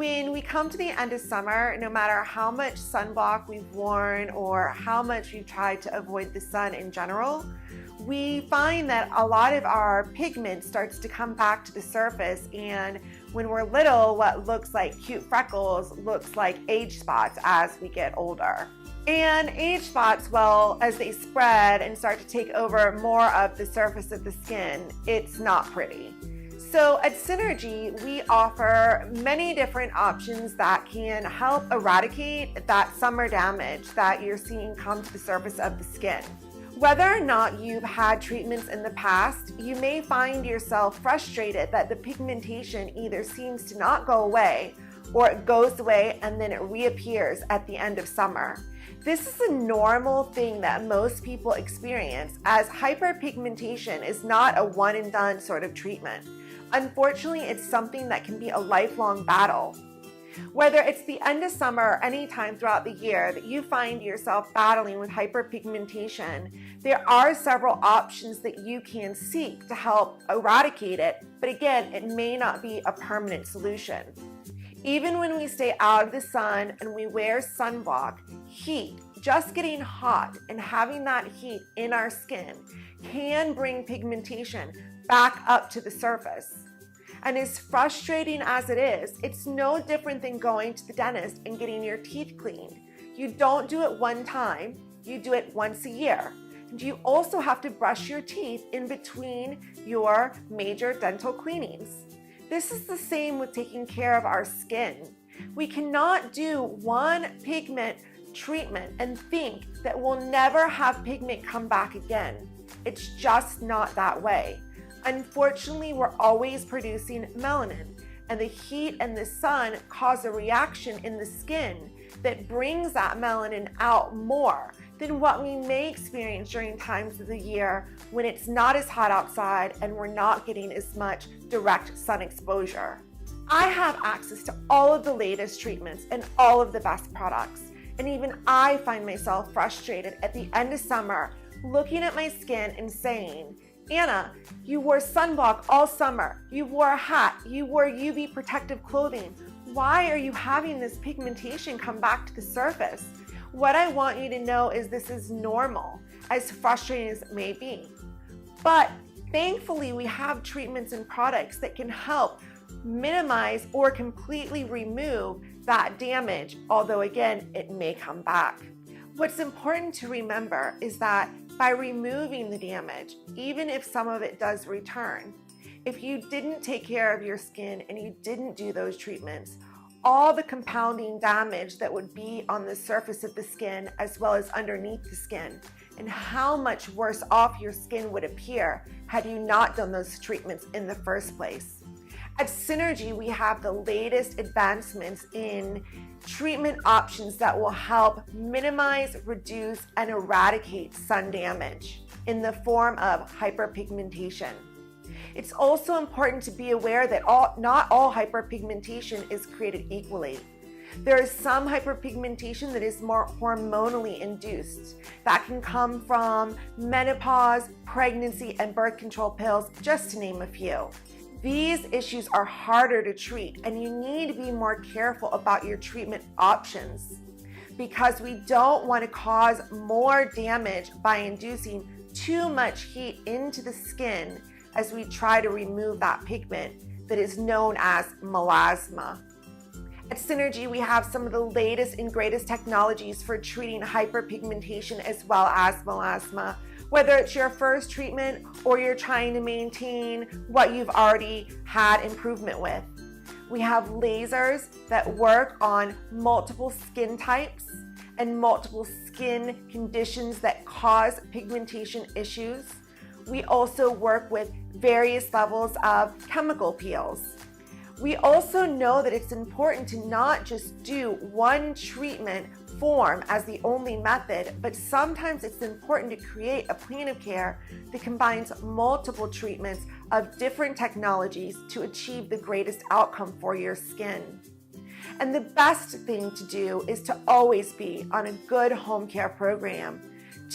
When we come to the end of summer, no matter how much sunblock we've worn or how much we've tried to avoid the sun in general, we find that a lot of our pigment starts to come back to the surface, and when we're little, what looks like cute freckles looks like age spots as we get older. And age spots, well, as they spread and start to take over more of the surface of the skin, it's not pretty. So at Synergy, we offer many different options that can help eradicate that summer damage that you're seeing come to the surface of the skin. Whether or not you've had treatments in the past, you may find yourself frustrated that the pigmentation either seems to not go away or it goes away and then it reappears at the end of summer. This is a normal thing that most people experience, as hyperpigmentation is not a one and done sort of treatment. Unfortunately, it's something that can be a lifelong battle. Whether it's the end of summer or any time throughout the year that you find yourself battling with hyperpigmentation, there are several options that you can seek to help eradicate it, but again, it may not be a permanent solution. Even when we stay out of the sun and we wear sunblock, heat, just getting hot and having that heat in our skin can bring pigmentation back up to the surface. And as frustrating as it is, it's no different than going to the dentist and getting your teeth cleaned. You don't do it one time, you do it once a year. And you also have to brush your teeth in between your major dental cleanings. This is the same with taking care of our skin. We cannot do one pigment treatment and think that we'll never have pigment come back again. It's just not that way. Unfortunately, we're always producing melanin, and the heat and the sun cause a reaction in the skin that brings that melanin out more than what we may experience during times of the year when it's not as hot outside and we're not getting as much direct sun exposure. I have access to all of the latest treatments and all of the best products, and even I find myself frustrated at the end of summer looking at my skin and saying, Anna, you wore sunblock all summer, you wore a hat, you wore UV protective clothing. Why are you having this pigmentation come back to the surface? What I want you to know is this is normal, as frustrating as it may be. But thankfully, we have treatments and products that can help minimize or completely remove that damage, although again, it may come back. What's important to remember is that by removing the damage, even if some of it does return, if you didn't take care of your skin and you didn't do those treatments, all the compounding damage that would be on the surface of the skin as well as underneath the skin, and how much worse off your skin would appear had you not done those treatments in the first place. At Synergy, we have the latest advancements in treatment options that will help minimize, reduce, and eradicate sun damage in the form of hyperpigmentation. It's also important to be aware that not all hyperpigmentation is created equally. There is some hyperpigmentation that is more hormonally induced. That can come from menopause, pregnancy, and birth control pills, just to name a few. These issues are harder to treat, and you need to be more careful about your treatment options because we don't want to cause more damage by inducing too much heat into the skin as we try to remove that pigment that is known as melasma. At Synergy, we have some of the latest and greatest technologies for treating hyperpigmentation as well as melasma. Whether it's your first treatment or you're trying to maintain what you've already had improvement with. We have lasers that work on multiple skin types and multiple skin conditions that cause pigmentation issues. We also work with various levels of chemical peels. We also know that it's important to not just do one treatment form as the only method, but sometimes it's important to create a plan of care that combines multiple treatments of different technologies to achieve the greatest outcome for your skin. And the best thing to do is to always be on a good home care program,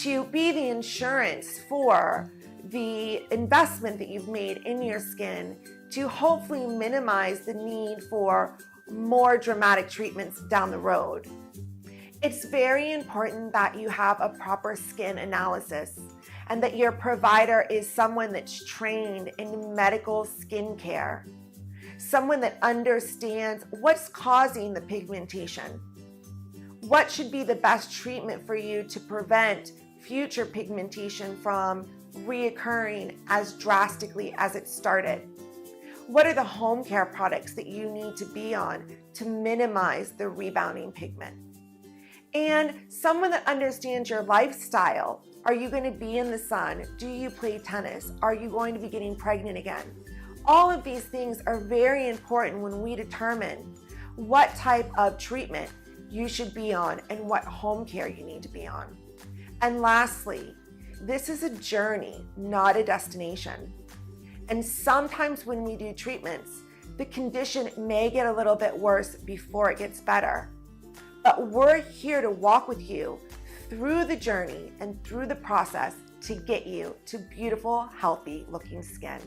to be the insurance for the investment that you've made in your skin, to hopefully minimize the need for more dramatic treatments down the road. It's very important that you have a proper skin analysis and that your provider is someone that's trained in medical skincare, someone that understands what's causing the pigmentation, what should be the best treatment for you to prevent future pigmentation from reoccurring as drastically as it started. What are the home care products that you need to be on to minimize the rebounding pigment? And someone that understands your lifestyle. Are you going to be in the sun? Do you play tennis? Are you going to be getting pregnant again? All of these things are very important when we determine what type of treatment you should be on and what home care you need to be on. And lastly, this is a journey, not a destination. And sometimes when we do treatments, the condition may get a little bit worse before it gets better. But we're here to walk with you through the journey and through the process to get you to beautiful, healthy looking skin.